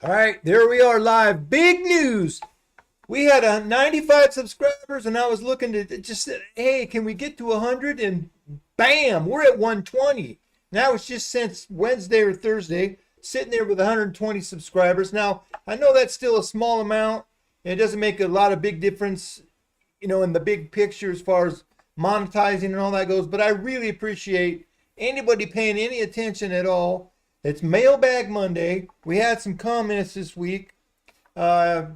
All right, there we are live. Big news. We had 95 subscribers, and I was looking to just say, hey, can we get to 100? And bam, we're at 120. Now it's just since Wednesday or Thursday, sitting there with 120 subscribers. Now, I know that's still a small amount, and it doesn't make a lot of big difference, in the big picture as far as monetizing and all that goes, but I really appreciate anybody paying any attention at all. It's Mailbag Monday. We had some comments this week. I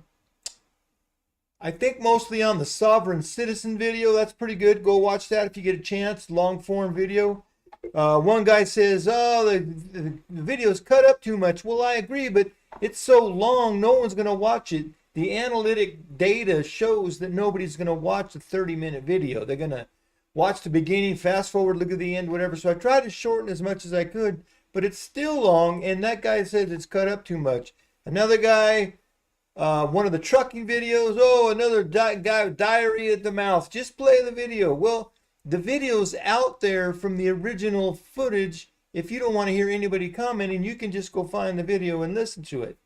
think mostly on the sovereign citizen video. That's pretty good. Go watch that if you get a chance. Long form video. One guy says, oh, the video's cut up too much. Well, I agree, but it's so long, no one's going to watch it. The analytic data shows that nobody's going to watch a 30-minute video. They're going to watch the beginning, fast forward, look at the end, whatever. So I tried to shorten as much as I could, but it's still long, and that guy says it's cut up too much. Another guy, one of the trucking videos, oh, another guy with diarrhea at the mouth. Just play the video. Well, the video's out there from the original footage. If you don't want to hear anybody commenting, you can just go find the video and listen to it.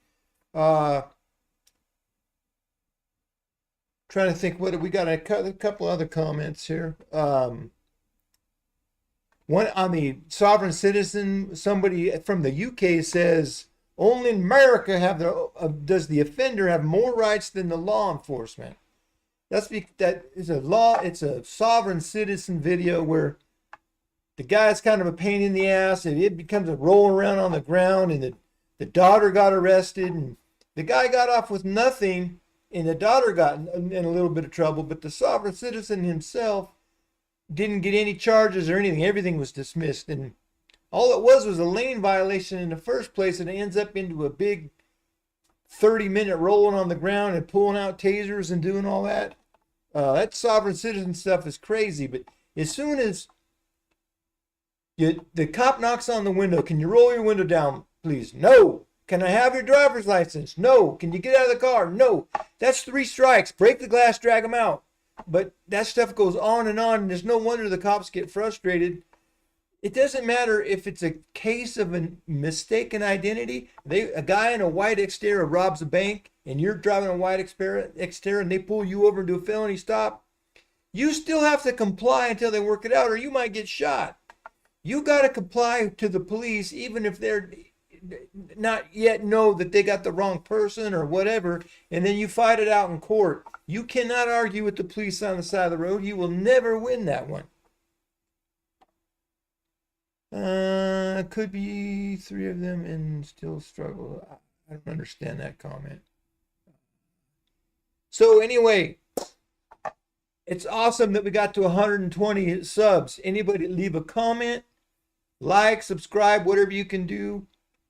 Trying to think, we got a couple other comments here. One on the sovereign citizen, somebody from the UK says, only in America does the offender have more rights than the law enforcement. That is a law. It's a sovereign citizen video where the guy's kind of a pain in the ass, and it becomes a roll around on the ground, and the daughter got arrested, and the guy got off with nothing, and the daughter got in a little bit of trouble, but the sovereign citizen himself didn't get any charges or anything. Everything was dismissed, and all it was a lane violation in the first place, and it ends up into a big 30-minute rolling on the ground and pulling out tasers and doing all that. That sovereign citizen stuff is crazy, but as soon as the cop knocks on the window, can you roll your window down, please? No. Can I have your driver's license? No. Can you get out of the car? No. That's 3 strikes. Break the glass, drag them out. But that stuff goes on, and there's no wonder the cops get frustrated. It doesn't matter if it's a case of a mistaken identity. A guy in a white Xterra robs a bank, and you're driving a white Xterra, and they pull you over and do a felony stop. You still have to comply until they work it out, or you might get shot. You got to comply to the police, even if they're not yet know that they got the wrong person or whatever, and then you fight it out in court. You cannot argue with the police on the side of the road. You will never win that one. Could be 3 of them and still struggle. I don't understand that comment. So anyway, it's awesome that we got to 120 subs. Anybody leave a comment, like, subscribe, whatever you can do.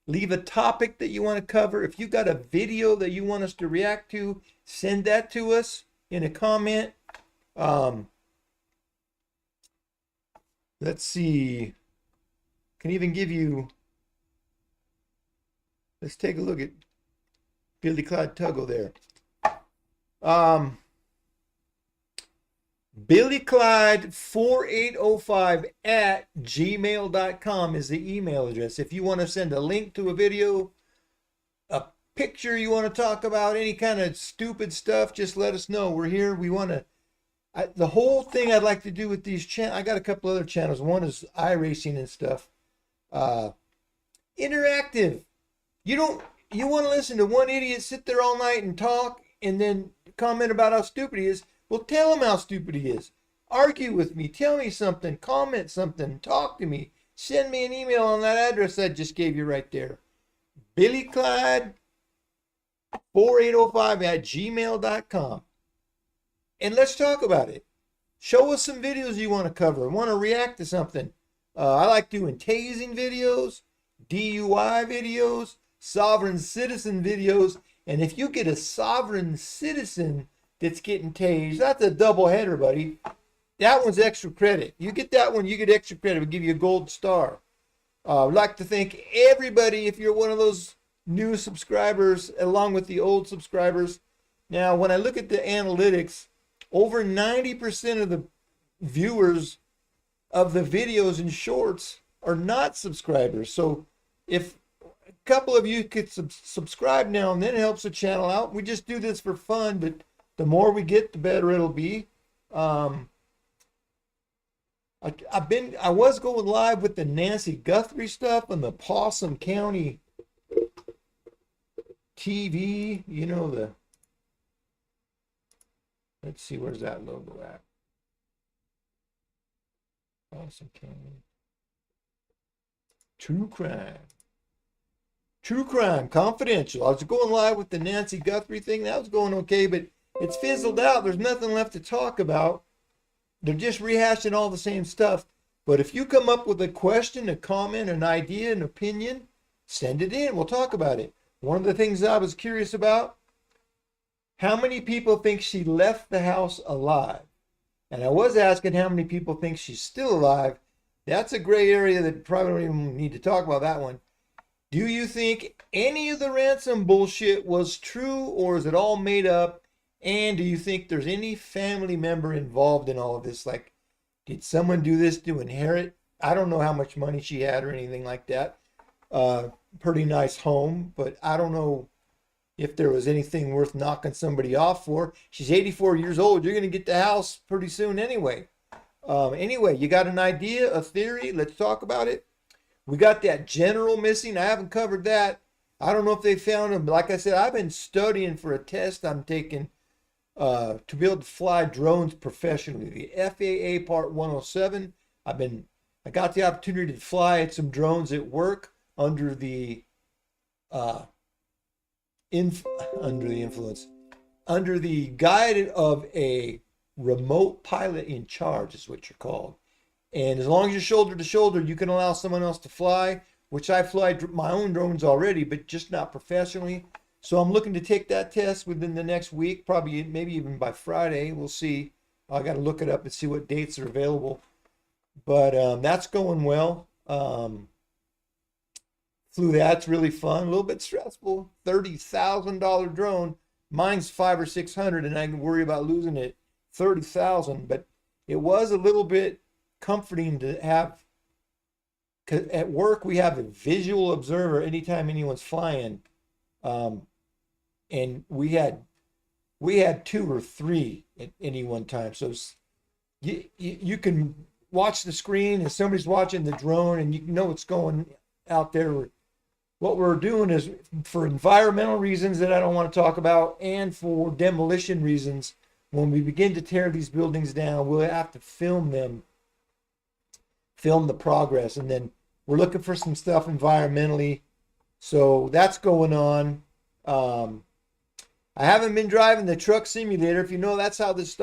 Leave a topic that you want to cover. If you got a video that you want us to react to, send that to us in a comment. Let's see. Can even give you. Let's take a look at Billy Clyde Tuggle there. Billy Clyde 4805 at gmail.com is the email address. If you want to send a link to a video, a picture you want to talk about, any kind of stupid stuff, just let us know. We're here. We want to. The whole thing I'd like to do with these channels, I got a couple other channels. One is iRacing and stuff. Interactive. You want to listen to one idiot sit there all night and talk and then comment about how stupid he is. Well, tell him how stupid he is. Argue with me. Tell me something. Comment something. Talk to me. Send me an email on that address I just gave you right there. Billy Clyde 4805 at gmail.com. And let's talk about it. Show us some videos you want to cover. Want to react to something. I like doing tasing videos, DUI videos, sovereign citizen videos. And if you get a sovereign citizen that's getting tased, that's a double header, buddy. That one's extra credit. You get that one, you get extra credit. We'll give you a gold star. I'd like to thank everybody if you're one of those new subscribers along with the old subscribers. Now, when I look at the analytics, over 90% of the viewers of the videos and shorts are not subscribers. So if a couple of you could subscribe now and then, it helps the channel out. We just do this for fun, but the more we get, the better it'll be. I was going live with the Nancy Guthrie stuff on the Possum County TV. You know, let's see, where's that logo at? Possum County. True crime, confidential. I was going live with the Nancy Guthrie thing. That was going okay, but it's fizzled out. There's nothing left to talk about. They're just rehashing all the same stuff. But if you come up with a question, a comment, an idea, an opinion, send it in. We'll talk about it. One of the things I was curious about, how many people think she left the house alive? And I was asking how many people think she's still alive. That's a gray area that probably don't even need to talk about that one. Do you think any of the ransom bullshit was true, or is it all made up? And do you think there's any family member involved in all of this? Like, did someone do this to inherit? I don't know how much money she had or anything like that. Pretty nice home, but I don't know if there was anything worth knocking somebody off for. She's 84 years old. You're going to get the house pretty soon anyway. Anyway, you got an idea, a theory? Let's talk about it. We got that general missing. I haven't covered that. I don't know if they found him. Like I said, I've been studying for a test I'm taking to be able to fly drones professionally. The FAA Part 107. I got the opportunity to fly some drones at work under the guide of a remote pilot in charge, is what you're called. And as long as you're shoulder to shoulder, you can allow someone else to fly, which I fly my own drones already, but just not professionally. So I'm looking to take that test within the next week, probably maybe even by Friday. We'll see. I got to look it up and see what dates are available. But that's going well. Flew that's really fun. A little bit stressful. $30,000 drone. Mine's $500 or $600, and I can worry about losing it. $30,000, but it was a little bit comforting to have. Cause at work we have a visual observer anytime anyone's flying. And we had 2 or 3 at any one time. So you can watch the screen and somebody's watching the drone, and you know what's going out there. What we're doing is for environmental reasons that I don't want to talk about, and for demolition reasons. When we begin to tear these buildings down, we'll have to film the progress, and then we're looking for some stuff environmentally. So that's going on. I haven't been driving the truck simulator. If you know, that's how this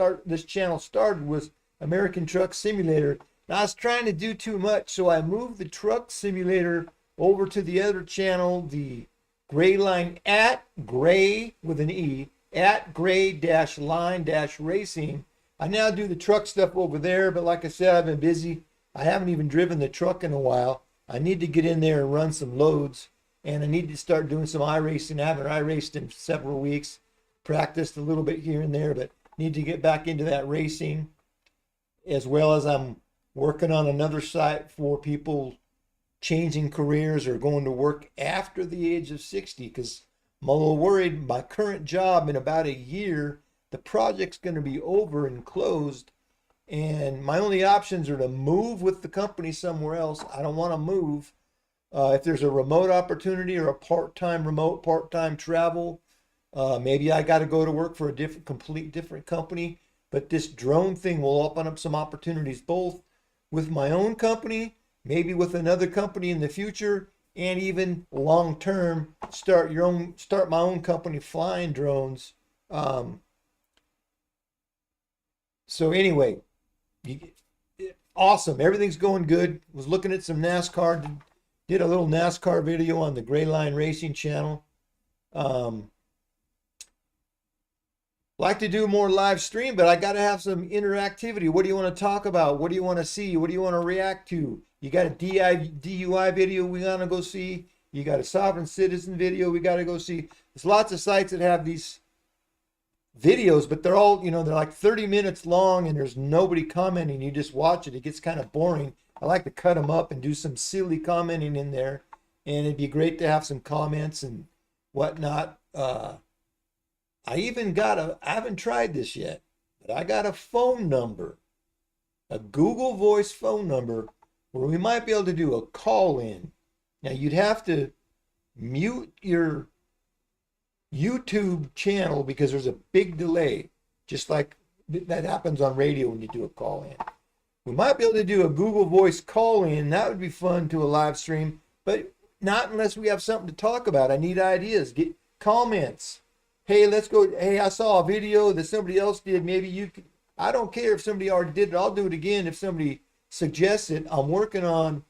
channel started, was American Truck Simulator. Now, I was trying to do too much, so I moved the truck simulator over to the other channel, the Gray Line at Gray with an E, at Gray-Line-Racing. I now do the truck stuff over there, but like I said, I've been busy. I haven't even driven the truck in a while. I need to get in there and run some loads, and I need to start doing some iRacing. I haven't iRaced in several weeks, practiced a little bit here and there, but need to get back into that racing, as well as I'm working on another site for people changing careers or going to work after the age of 60, because I'm a little worried. My current job, in about a year, the project's going to be over and closed, and my only options are to move with the company somewhere else. I don't want to move. If there's a remote opportunity or a part-time remote, part-time travel, maybe I got to go to work for a complete different company. But this drone thing will open up some opportunities, both with my own company, maybe with another company in the future, and even long-term, start my own company flying drones. So anyway, awesome. Everything's going good. Was looking at some NASCAR, did a little NASCAR video on the Gray Line Racing channel. Like to do more live stream, but I got to have some interactivity. What do you want to talk about? What do you want to see? What do you want to react to? You got a DUI video we got to go see. You got a sovereign citizen video we got to go see. There's lots of sites that have these videos, but they're all, they're like 30 minutes long, and there's nobody commenting. You just watch it. It gets kind of boring. I like to cut them up and do some silly commenting in there and it'd be great to have some comments and whatnot. I haven't tried this yet, but I got a phone number, a Google Voice phone number, where we might be able to do a call in. Now, you'd have to mute your YouTube channel because there's a big delay, just like that happens on radio when you do a call in. We might be able to do a Google Voice call in. That would be fun to a live stream, but not unless we have something to talk about. I need ideas. Get comments. Hey, let's go. Hey, I saw a video that somebody else did. Maybe you could. I don't care if somebody already did it. I'll do it again if somebody suggests it. I'm working on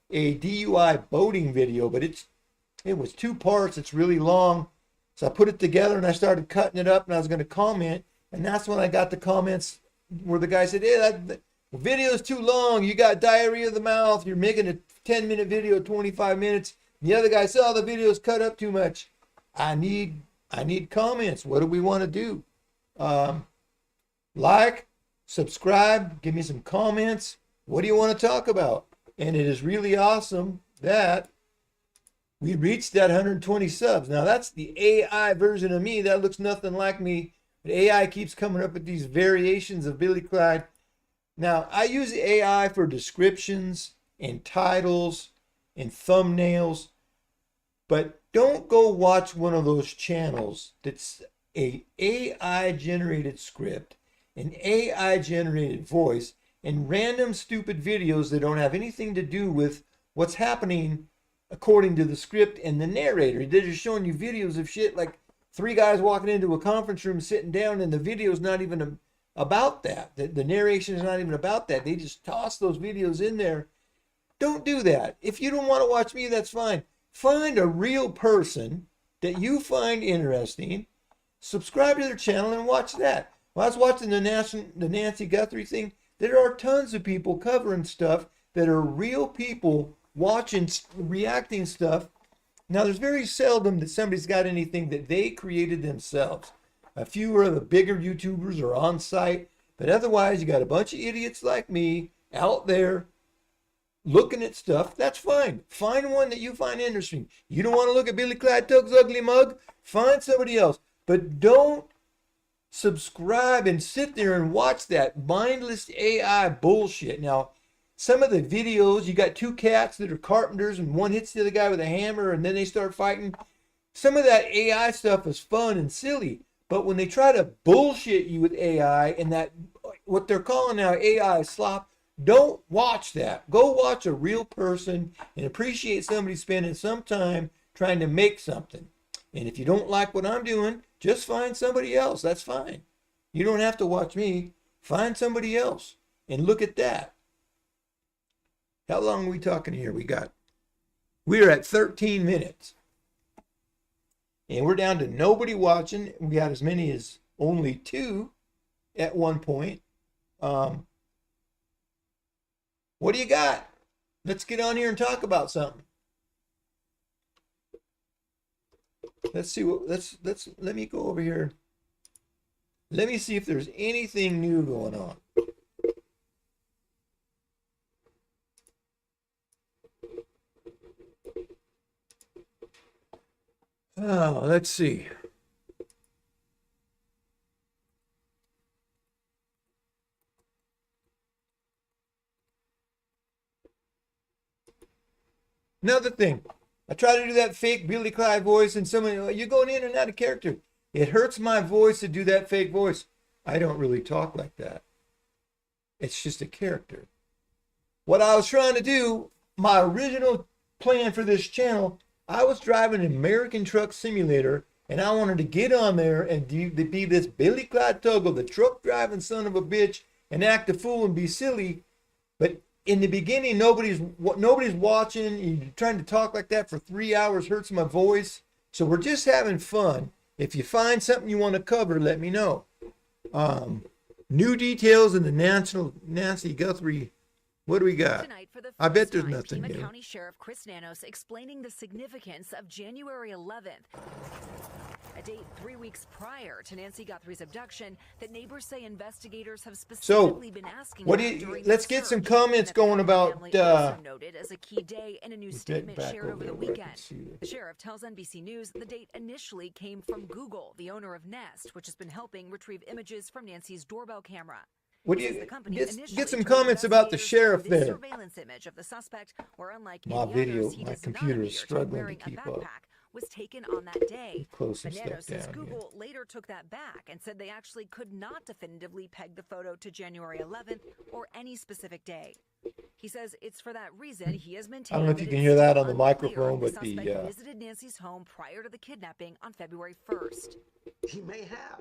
a DUI boating video, but it was 2 parts. It's really long. So I put it together and I started cutting it up, and I was going to comment. And that's when I got the comments where the guy said, hey, that video is too long. You got diarrhea of the mouth. You're making a 10-minute video, 25 minutes. And the other guy said, oh, the video's cut up too much. I need comments. What do we want to do? Like, subscribe, give me some comments. What do you want to talk about? And it is really awesome that we reached that 120 subs. Now, that's the AI version of me. That looks nothing like me. But AI keeps coming up with these variations of Billy Clyde. Now, I use AI for descriptions and titles and thumbnails. But don't go watch one of those channels that's a AI-generated script, an AI-generated voice, and random stupid videos that don't have anything to do with what's happening according to the script and the narrator. They're just showing you videos of shit like 3 guys walking into a conference room sitting down, and the video's not even about that. The narration is not even about that. They just toss those videos in there. Don't do that. If you don't want to watch me, that's fine. Find a real person that you find interesting, subscribe to their channel, and watch that. When I was watching the Nancy Guthrie thing, there are tons of people covering stuff that are real people watching, reacting stuff. Now, there's very seldom that somebody's got anything that they created themselves. A few of the bigger YouTubers are on site, but otherwise, you got a bunch of idiots like me out there looking at stuff. That's fine. Find one that you find interesting. You don't want to look at Billy Clyde Tug's ugly mug? Find somebody else. But don't subscribe and sit there and watch that mindless AI bullshit. Now, some of the videos, you got 2 cats that are carpenters and one hits the other guy with a hammer and then they start fighting. Some of that AI stuff is fun and silly. But when they try to bullshit you with AI and that, what they're calling now AI slop, don't watch that. Go watch a real person and appreciate somebody spending some time trying to make something. And if you don't like what I'm doing, just find somebody else. That's fine. You don't have to watch me. Find somebody else and look at that. How long are we talking here? We're at 13 minutes. And we're down to nobody watching. We got as many as only 2 at one point. What do you got? Let's get on here and talk about something. Let's see let me go over here. Let me see if there's anything new going on. Oh, let's see. Another thing, I try to do that fake Billy Clyde voice, and someone, you're going in and out of character. It hurts my voice to do that fake voice. I don't really talk like that. It's just a character. What I was trying to do, my original plan for this channel, I was driving an American Truck Simulator, and I wanted to get on there and be this Billy Clyde Tuggle, the truck driving son of a bitch, and act a fool and be silly. But in the beginning, nobody's watching. You're trying to talk like that for 3 hours hurts my voice. So we're just having fun. If you find something you want to cover, let me know. New details in the Nancy Guthrie. What do we got? I bet there's nothing new. County Sheriff Chris Nanos explaining the significance of January 11th a date 3 weeks prior to Nancy Guthrie's abduction that neighbors say investigators have So, specifically been asking what do about you? during Let's the get some search, comments and that the going Guthrie about. family also noted as a key day in a new Get statement back shared over over the there where I can weekend. see it. The sheriff tells NBC News the date initially came from Google, the owner of Nest, which has been helping retrieve images from Nancy's doorbell camera. What do He says you the company get initially some told comments about the investigators sheriff this there? surveillance image of the suspect, where unlike My any video, others, he my does not computer is appear to be struggling to wearing a keep up. backpack, was taken on that day. Close some Bonanno stuff says down here. Google later took that back and said they actually could not definitively peg the photo to January 11th or any specific day. He says it's for that reason he has maintained I don't know if that you can it's hear that still on the unclear microphone, if the but the suspect visited Nancy's home prior to the kidnapping on February 1st. He may have,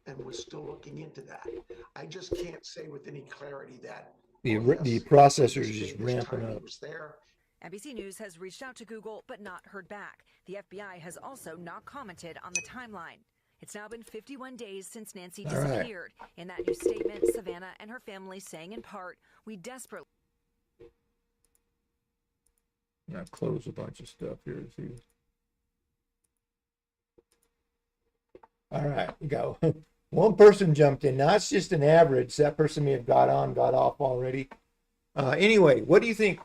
and we're still looking into that. I just can't say with any clarity that the processor is just ramping up. was there. NBC News has reached out to Google but not heard back. The FBI has also not commented on the timeline. It's now been 51 days since Nancy disappeared. In that new statement, Savannah and her family saying in part, "We desperately..." Now close a bunch of stuff here. See. All right, we go. One person jumped in. Now it's just an average. That person may have got off already. Anyway, what do you think?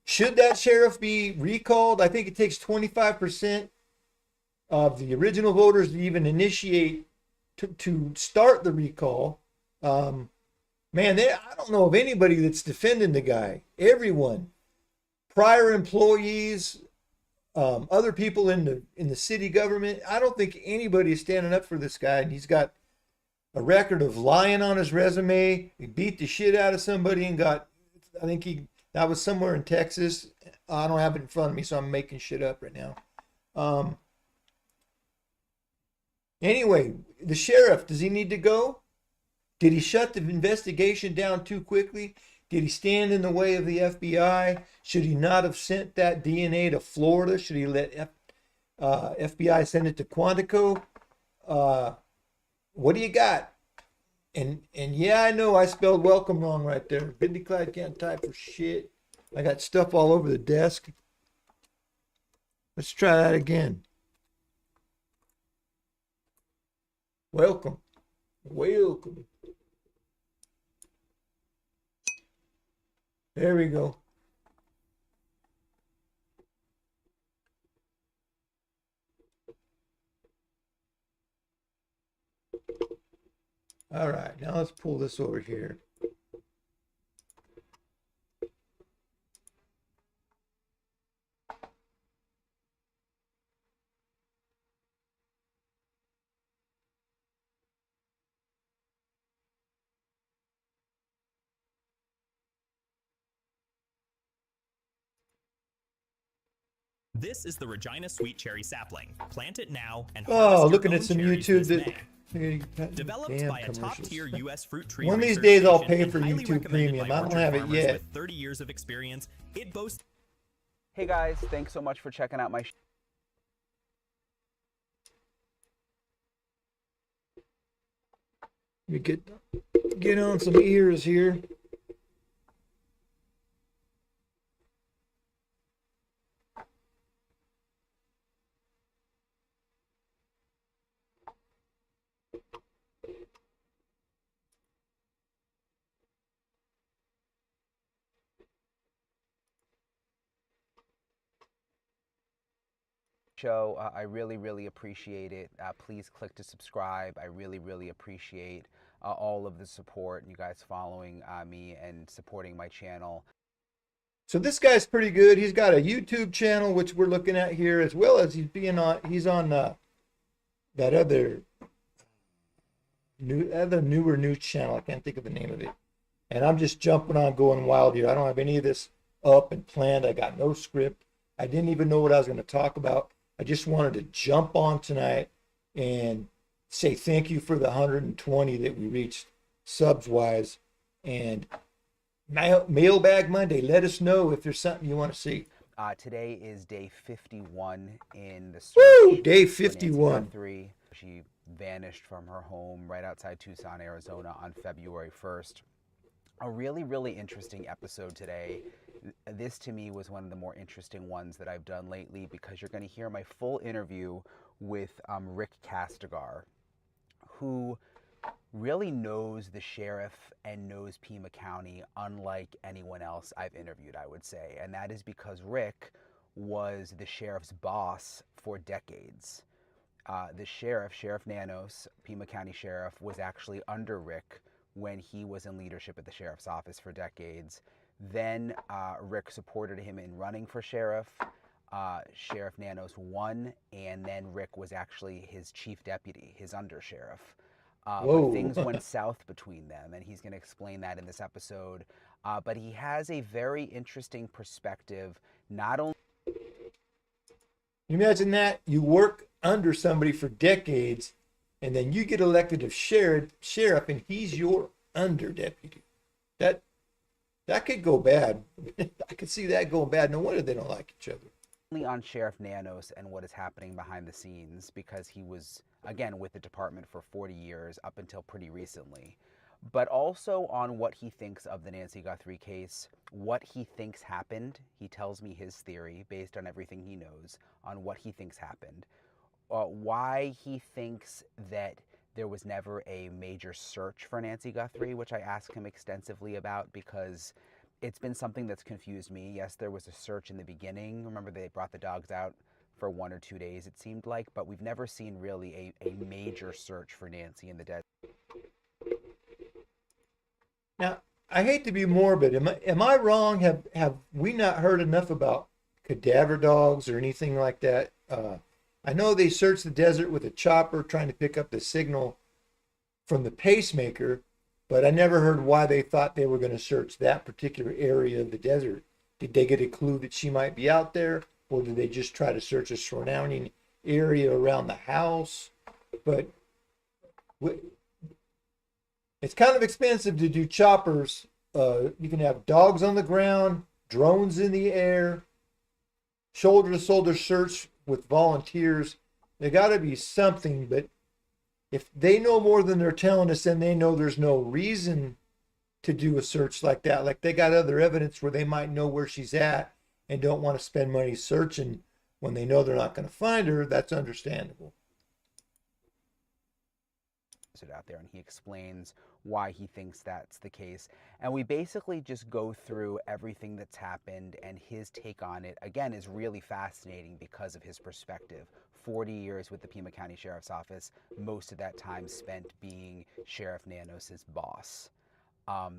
Should that sheriff be recalled? I think it takes 25% of the original voters to even initiate to start the recall. Man, I don't know of anybody that's defending the guy. Everyone, prior employees, other people in the city government. I don't think anybody is standing up for this guy, and he's got a record of lying on his resume. He beat the shit out of somebody and got. I think that was somewhere in Texas. I don't have it in front of me, so I'm making shit up right now. Anyway, the sheriff, does he need to go? Did he shut the investigation down too quickly? Did he stand in the way of the FBI? Should he not have sent that DNA to Florida? Should he let FBI send it to Quantico? What do you got? And yeah, I know I spelled welcome wrong right there. Biddy Clyde can't type for shit. I got stuff all over the desk. Let's try that again. Welcome. Welcome. There we go. All right, now let's pull this over here. This is the Regina Sweet Cherry sapling. Plant it now and Oh, harvest looking your at own some cherries YouTube this May. that Developed by a top-tier U.S. fruit tree One of these research days I'll station pay and for highly YouTube recommended Premium. by I don't orchard have it farmers yet. With 30 years of experience, it boasts. Hey guys, thanks so much for checking out my You get on some ears here. show. I really appreciate it. Please click to subscribe. I really appreciate all of the support, you guys following me and supporting my channel. So this guy's pretty good. He's got a YouTube channel, which we're looking at here, as well as he's on that other newer news channel. I can't think of the name of it. And I'm just jumping on, going wild here. I don't have any of this up and planned. I got no script. I didn't even know what I was going to talk about. I just wanted to jump on tonight and say thank you for the 120 that we reached subs wise. And Mailbag Monday, let us know if there's something you want to see. Today is day 51 in the search. Woo! Day 51. Guthrie. She vanished from her home right outside Tucson, Arizona on February 1st. A really interesting episode today This to me was one of the more interesting ones that I've done lately, because you're going to hear my full interview with Rick Castigar, who really knows the sheriff and knows Pima County unlike anyone else I've interviewed, I would say. And that is because Rick was the sheriff's boss for decades. The sheriff, Sheriff Nanos, Pima County Sheriff, was actually under Rick when he was in leadership at the sheriff's office for decades. Then Rick supported him in running for sheriff. Sheriff Nanos won, and then Rick was actually his chief deputy, his undersheriff. But things went south between them, and he's going to explain that in this episode. But he has a very interesting perspective, not only... You imagine that? You work under somebody for decades, and then you get elected as sheriff, and he's your under deputy. That could go bad. I could see that going bad. No wonder they don't like each other. On Sheriff Nanos and what is happening behind the scenes, because he was, again, with the department for 40 years up until pretty recently, but also on what he thinks of the Nancy Guthrie case, what he thinks happened. He tells me his theory based on everything he knows on what he thinks happened, why he thinks that there was never a major search for Nancy Guthrie, which I asked him extensively about, because it's been something that's confused me. Yes, there was a search in the beginning. Remember, they brought the dogs out for 1 or 2 days, it seemed like, but we've never seen really a major search for Nancy in the desert. Now, I hate to be morbid. Am I wrong? Have we not heard enough about cadaver dogs or anything like that? I know they searched the desert with a chopper trying to pick up the signal from the pacemaker, but I never heard why they thought they were going to search that particular area of the desert. Did they get a clue that she might be out there, or did they just try to search a surrounding area around the house? But it's kind of expensive to do choppers. You can have dogs on the ground, drones in the air, shoulder to shoulder search with volunteers. There got to be something, but if they know more than they're telling us, then they know there's no reason to do a search like that. Like they got other evidence where they might know where she's at and don't want to spend money searching when they know they're not going to find her. That's understandable. Out there, and he explains why he thinks that's the case, and we basically just go through everything that's happened, and his take on it again is really fascinating because of his perspective. 40 years with the Pima County Sheriff's Office, most of that time spent being Sheriff Nanos's boss. I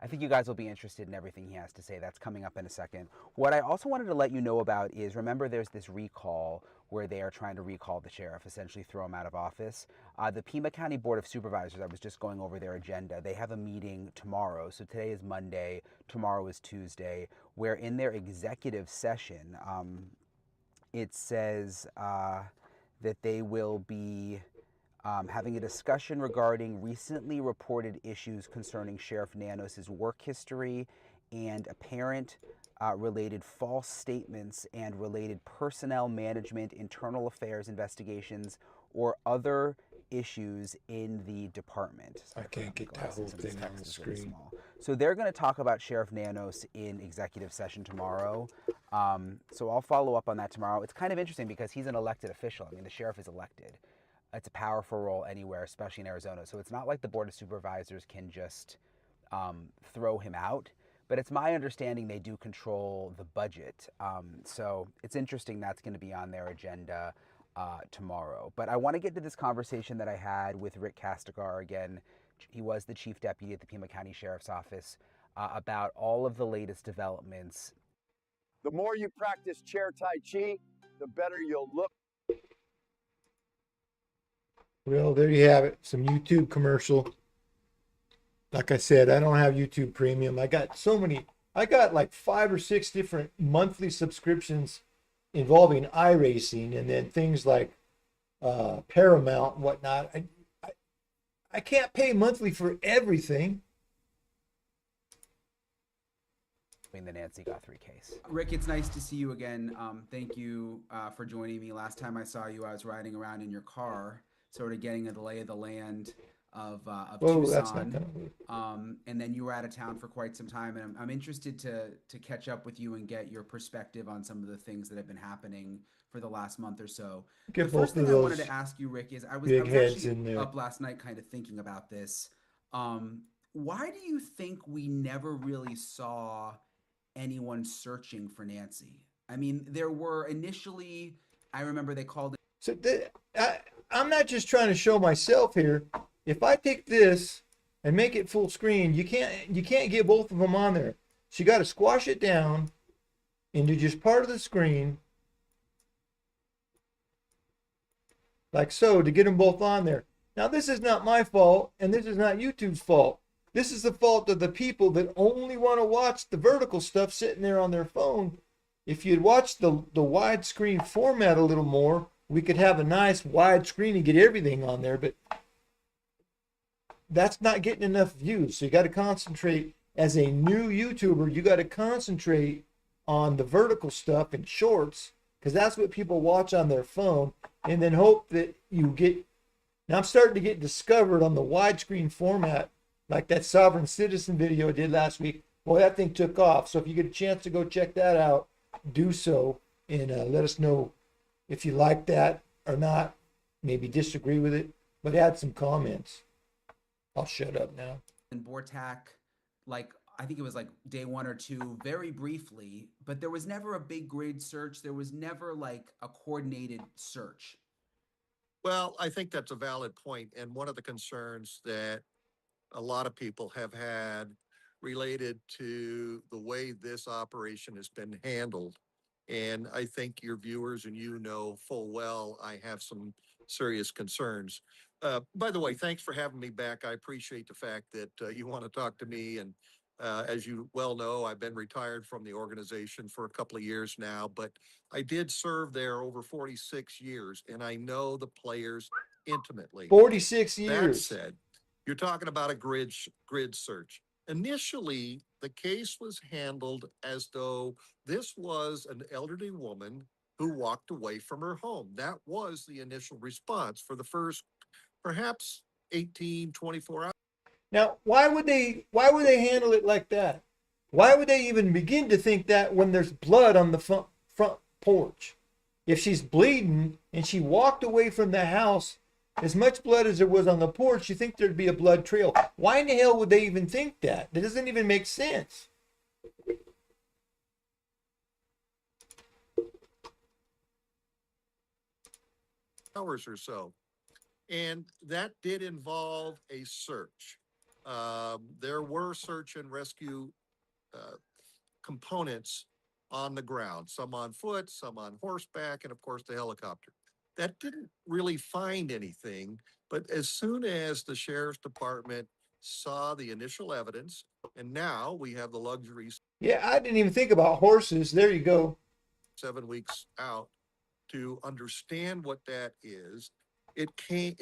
think you guys will be interested in everything he has to say. That's coming up in a second. What I also wanted to let you know about is, remember there's this recall where they are trying to recall the sheriff, essentially throw him out of office. The Pima County Board of Supervisors, I was just going over their agenda. They have a meeting tomorrow. So today is Monday, tomorrow is Tuesday, where in their executive session, it says that they will be having a discussion regarding recently reported issues concerning Sheriff Nanos' work history and apparent related false statements and related personnel management, internal affairs investigations, or other issues in the department. So I can't get that whole thing on the screen. So they're going to talk about Sheriff Nanos in executive session tomorrow. So I'll follow up on that tomorrow. It's kind of interesting because he's an elected official. I mean, the sheriff is elected. It's a powerful role anywhere, especially in Arizona. So it's not like the Board of Supervisors can just throw him out. But it's my understanding they do control the budget. So it's interesting that's going to be on their agenda tomorrow. But I want to get to this conversation that I had with Rick Castigar again. He was the chief deputy at the Pima County Sheriff's Office about all of the latest developments. The more you practice chair Tai Chi, the better you'll look. Well, there you have it. Some YouTube commercial. Like I said, I don't have YouTube Premium. I got like 5 or 6 different monthly subscriptions involving iRacing, and then things like Paramount and whatnot. I can't pay monthly for everything. In the Nancy Guthrie case. Rick, it's nice to see you again. Thank you for joining me. Last time I saw you, I was riding around in your car, sort of getting a lay of the land of Whoa, that's not Tucson. gonna work. And then you were out of town for quite some time, and I'm interested to catch up with you and get your perspective on some of the things that have been happening for the last month or so. Get The first both of thing I wanted those to ask you, Rick, is I big was heads actually in there. up last night kind of thinking about this. Why do you think we never really saw anyone searching for Nancy? I mean, there were initially, I remember they called. So I'm not just trying to show myself here. If I take this and make it full screen, you can't get both of them on there. So you got to squash it down into just part of the screen, like so, to get them both on there. Now this is not my fault, and this is not YouTube's fault. This is the fault of the people that only want to watch the vertical stuff sitting there on their phone. If you'd watch the widescreen format a little more, we could have a nice wide screen and get everything on there, but that's not getting enough views. So you got to concentrate. As a new YouTuber, you got to concentrate on the vertical stuff and shorts, because that's what people watch on their phone, and then hope that you get. Now I'm starting to get discovered on the widescreen format, like that Sovereign Citizen video I did last week. Boy, that thing took off. So if you get a chance to go check that out, do so, and let us know if you like that or not. Maybe disagree with it, but add some comments. I'll shut up now. And Bortak, like, I think it was like day 1 or 2, very briefly, but there was never a big grid search. There was never like a coordinated search. Well, I think that's a valid point, and one of the concerns that a lot of people have had related to the way this operation has been handled. And I think your viewers and you know full well I have some serious concerns. By the way, thanks for having me back. I appreciate the fact that you want to talk to me. And as you well know, I've been retired from the organization for a couple of years now, but I did serve there over 46 years, and I know the players intimately. 46 That years. said, you're talking about a grid search. Initially, the case was handled as though this was an elderly woman who walked away from her home. That was the initial response for the first, perhaps 18, 24 hours. Now, why would they handle it like that? Why would they even begin to think that when there's blood on the front porch? If she's bleeding and she walked away from the house, as much blood as there was on the porch, you think there'd be a blood trail. Why in the hell would they even think that? That doesn't even make sense. Hours or so. And that did involve a search. There were search and rescue components on the ground, some on foot, some on horseback, and of course the helicopter. That didn't really find anything, but as soon as the sheriff's department saw the initial evidence, and now we have the luxury. Yeah, I didn't even think about horses. There you go. 7 weeks out to understand what that is. It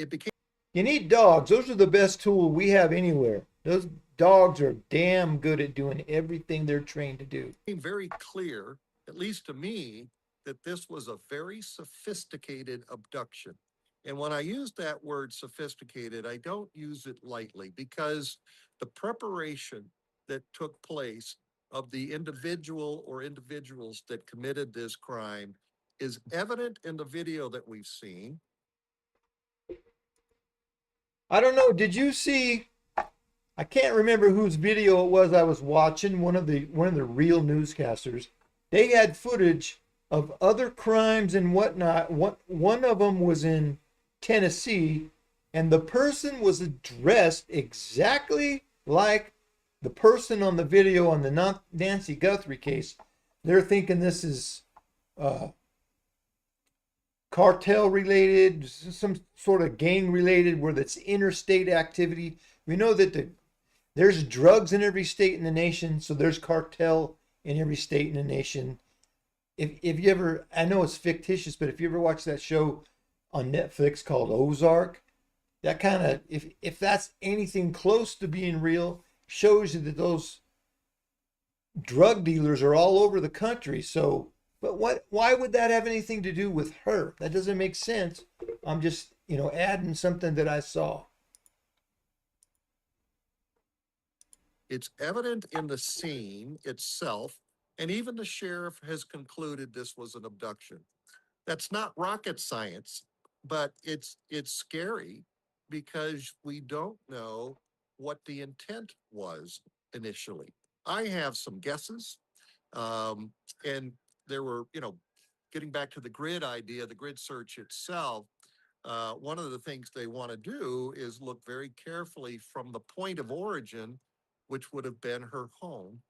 became. You need dogs. Those are the best tool we have anywhere. Those dogs are damn good at doing everything they're trained to do. Very clear, at least to me, that this was a very sophisticated abduction. And when I use that word sophisticated, I don't use it lightly, because the preparation that took place of the individual or individuals that committed this crime is evident in the video that we've seen. I don't know. Did you see? I can't remember whose video it was I was watching. One of the real newscasters. They had footage of other crimes and whatnot. One of them was in Tennessee, and the person was dressed exactly like the person on the video on the Nancy Guthrie case. They're thinking this is cartel related, some sort of gang related, where that's interstate activity. We know that there's drugs in every state in the nation, so there's cartel in every state in the nation. If you ever, I know it's fictitious, but if you ever watch that show on Netflix called Ozark, that kind of, if that's anything close to being real, shows you that those drug dealers are all over the country. So, but why would that have anything to do with her? That doesn't make sense. I'm just, adding something that I saw. It's evident in the scene itself, and even the sheriff has concluded this was an abduction. That's not rocket science, but it's scary because we don't know what the intent was initially. I have some guesses, and there were, getting back to the grid idea, the grid search itself. One of the things they want to do is look very carefully from the point of origin, which would have been her home,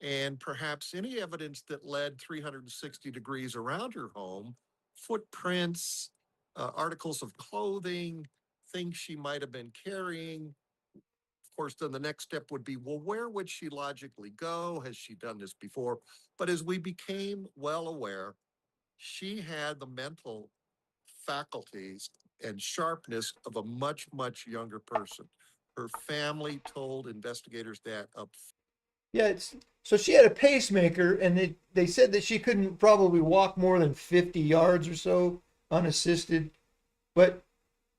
and perhaps any evidence that led 360 degrees around her home, footprints, articles of clothing, things she might have been carrying. Of course, then the next step would be, well, where would she logically go? Has she done this before? But as we became well aware, she had the mental faculties and sharpness of a much, much younger person. Her family told investigators that up. Yeah, so she had a pacemaker, and they said that she couldn't probably walk more than 50 yards or so unassisted, but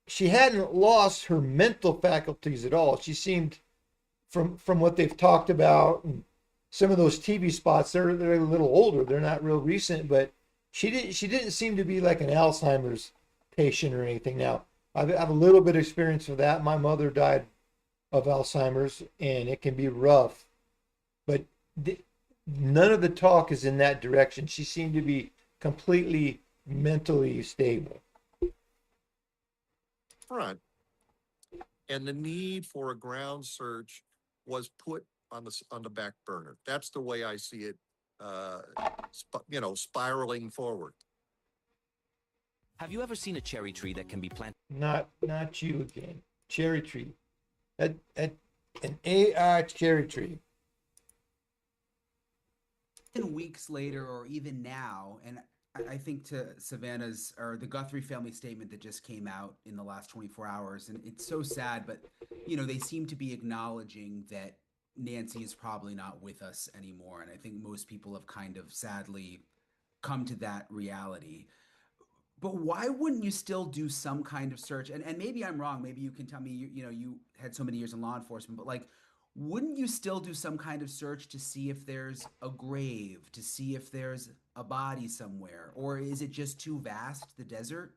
she hadn't lost her mental faculties at all. She seemed, from what they've talked about, and some of those TV spots, they're a little older. They're not real recent, but she didn't seem to be like an Alzheimer's patient or anything. Now, I have a little bit of experience with that. My mother died of Alzheimer's, and it can be rough, but none of the talk is in that direction. She seemed to be completely mentally stable. Front, and the need for a ground search was put on the back burner. That's the way I see it, spiraling forward. Have you ever seen a cherry tree that can be planted? Not you again. Cherry tree. An AI cherry tree. In weeks later, or even now, and I think to Savannah's or the Guthrie family statement that just came out in the last 24 hours, and it's so sad, but they seem to be acknowledging that Nancy is probably not with us anymore, and I think most people have kind of sadly come to that reality. But why wouldn't you still do some kind of search? And maybe I'm wrong. Maybe you can tell me. You had so many years in law enforcement, but like, wouldn't you still do some kind of search to see if there's a grave, to see if there's a body somewhere, or is it just too vast, the desert?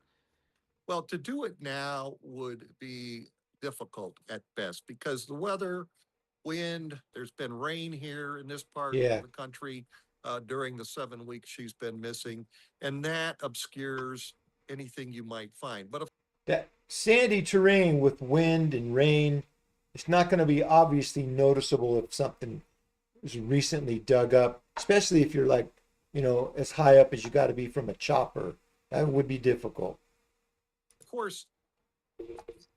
Well, to do it now would be difficult at best because the weather, wind, there's been rain here in this part Yeah. of the country during the 7 weeks she's been missing, and that obscures anything you might find. But That sandy terrain with wind and rain, it's not going to be obviously noticeable if something was recently dug up, especially if you're like, as high up as you got to be from a chopper. That would be difficult. of course,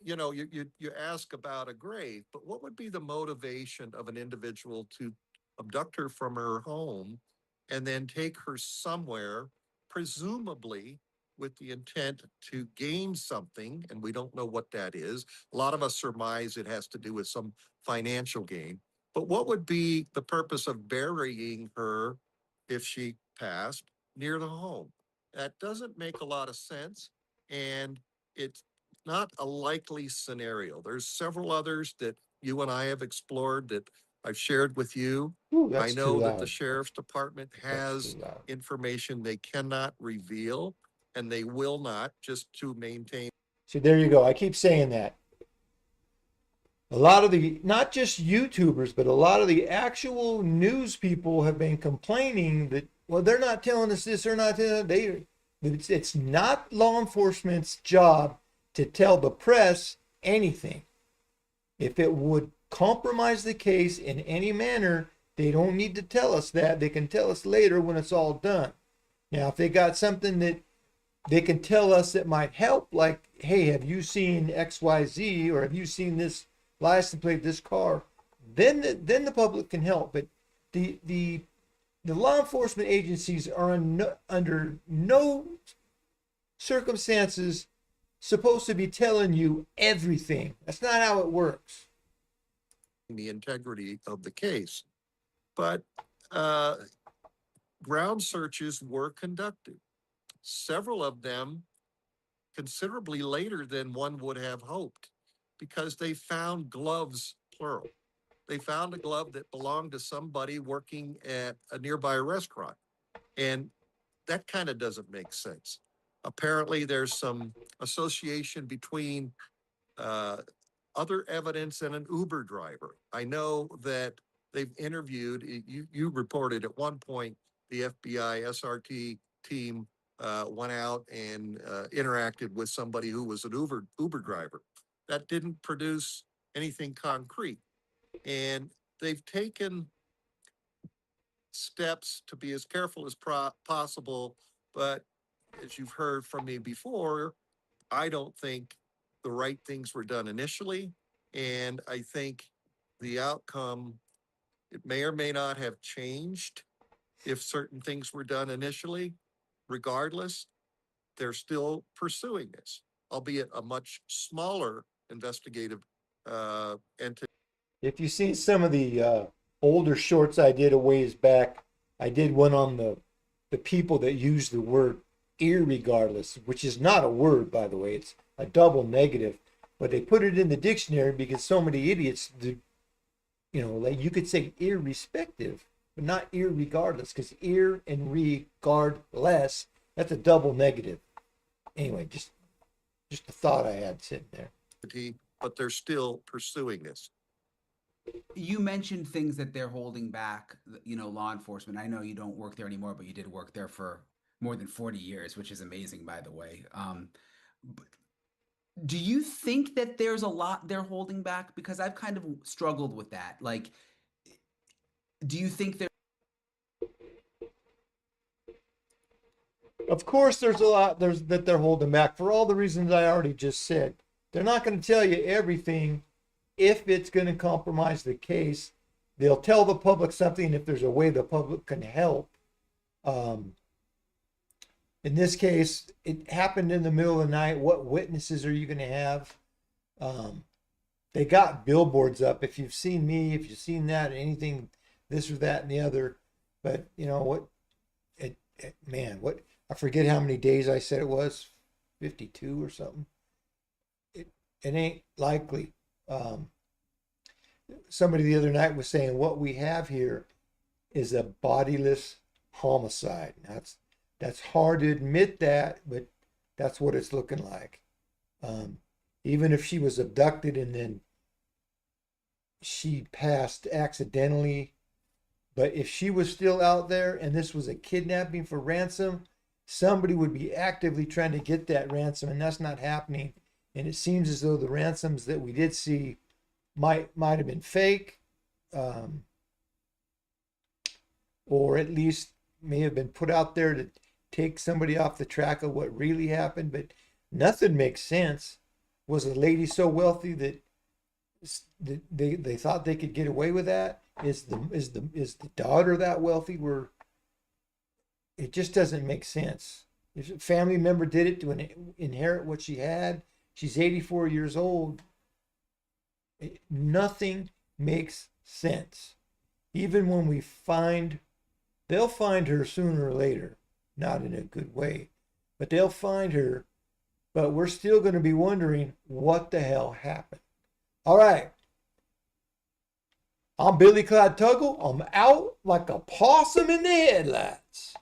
you ask about a grave, but what would be the motivation of an individual to abduct her from her home and then take her somewhere, presumably with the intent to gain something, and we don't know what that is. A lot of us surmise it has to do with some financial gain. But what would be the purpose of burying her if she passed near the home? That doesn't make a lot of sense, and it's not a likely scenario. There's several others that you and I have explored that I've shared with you. Ooh, I that's too know that the loud. sheriff's department That's has too loud. information they cannot reveal, and they will not, just to maintain. See, there you go. I keep saying that. A lot of the, not just YouTubers, but a lot of the actual news people have been complaining that, well, they're not telling us this, they're not telling, it's not law enforcement's job to tell the press anything. If it would compromise the case in any manner, they don't need to tell us that. They can tell us later when it's all done. Now, if they got something that they can tell us that might help, like, hey, have you seen XYZ, or have you seen this license plate, this car? Then the public can help. But the law enforcement agencies are under no circumstances supposed to be telling you everything. That's not how it works. The integrity of the case. But ground searches were conducted, several of them considerably later than one would have hoped, because they found gloves, plural. they found a glove that belonged to somebody working at a nearby restaurant. And that kind of doesn't make sense. Apparently, there's some association between uh, other evidence and an Uber driver. I know that they've interviewed, you reported at one point the FBI SRT team went out and interacted with somebody who was an Uber driver. That didn't produce anything concrete. And they've taken steps to be as careful as possible. But as you've heard from me before, I don't think the right things were done initially. And I think the outcome, it may or may not have changed if certain things were done initially. Regardless, they're still pursuing this, albeit a much smaller investigative entity. If you've seen some of the older shorts I did a ways back, I did one on the people that use the word irregardless, which is not a word, by the way. It's a double negative, but they put it in the dictionary because so many idiots do, you know, like you could say irrespective, but not irregardless, because ir and regardless, that's a double negative. Anyway, just a thought I had sitting there. But they're still pursuing this. You mentioned things that they're holding back, you know, law enforcement. I know you don't work there anymore, but you did work there for more than 40 years, which is amazing, by the way. Do you think that there's a lot they're holding back? Because I've kind of struggled with that. Like, do you think there? Of course, there's a lot that they're holding back for all the reasons I already just said. They're not going to tell you everything if it's going to compromise the case. They'll tell the public something if there's a way the public can help. In this case, it happened in the middle of the night. What witnesses are you going to have? They got billboards up. If you've seen me, if you've seen that, anything, this or that and the other. But you know what? Man, what? I forget how many days I said it was, 52 or something. It ain't likely. Somebody the other night was saying what we have here is a bodiless homicide. That's hard to admit that, but that's what it's looking like. Even if she was abducted and then she passed accidentally, but if she was still out there and this was a kidnapping for ransom, somebody would be actively trying to get that ransom, and that's not happening. And it seems as though the ransoms that we did see might have been fake, or at least may have been put out there to take somebody off the track of what really happened. But nothing makes sense. Was the lady so wealthy that they thought they could get away with that? Is the daughter that wealthy? It just doesn't make sense. If a family member did it to inherit what she had, she's 84 years old. Nothing makes sense. Even when they'll find her sooner or later, not in a good way, but they'll find her. But we're still going to be wondering what the hell happened. All right. I'm Billy Clyde Tuggle. I'm out like a possum in the headlights.